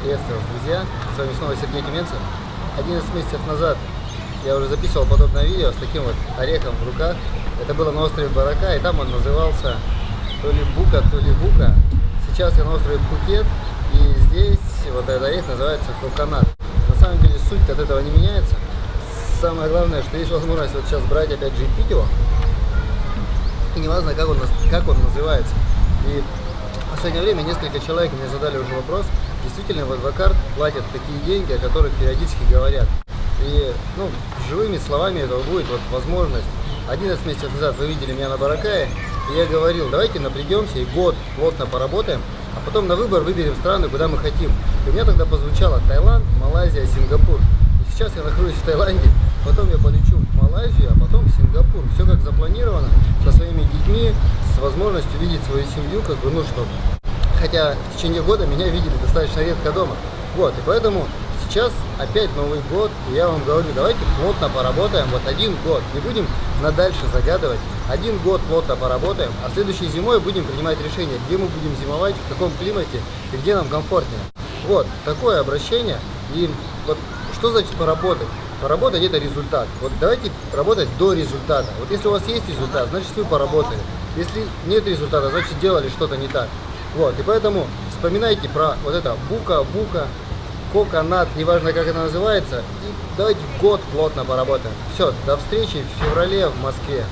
Приветствую вас, друзья! С вами снова Сергей Тюменцев. 11 месяцев назад я уже записывал подобное видео с таким вот орехом в руках. Это было на острове Барака, и там он назывался то ли Бука, то ли Бука. Сейчас я на острове Пхукет, и здесь вот этот орех называется коконат. На самом деле суть от этого не меняется. Самое главное, что есть возможность вот сейчас брать опять же и пить его. И не важно, как он называется. И в последнее время несколько человек мне задали уже вопрос, действительно в Адвокарт платят такие деньги, о которых периодически говорят. И живыми словами этого будет вот возможность. 11 месяцев назад вы видели меня на Баракае, и я говорил, давайте напрягемся и год плотно поработаем, а потом на выбор выберем страны, куда мы хотим. И у меня тогда позвучало Таиланд, Малайзия, Сингапур. И сейчас я нахожусь в Таиланде, потом я полечу в Малайзию, а потом в Сингапур. Все как запланировано, со своими детьми, с возможностью видеть свою семью, что. Хотя в течение года меня видели достаточно редко дома. Вот, и поэтому сейчас опять Новый год, и я вам говорю, давайте плотно поработаем, вот 1 год, не будем дальше загадывать, 1 год плотно поработаем, а следующей зимой будем принимать решение, где мы будем зимовать, в каком климате и где нам комфортнее. Вот, такое обращение, и вот что значит поработать? Поработать — это результат. Вот давайте работать до результата. Вот если у вас есть результат, значит вы поработали. Если нет результата, значит делали что-то не так. Вот, и поэтому вспоминайте про вот это бука, коконат, неважно как это называется, и давайте год плотно поработаем. Все, до встречи в феврале в Москве.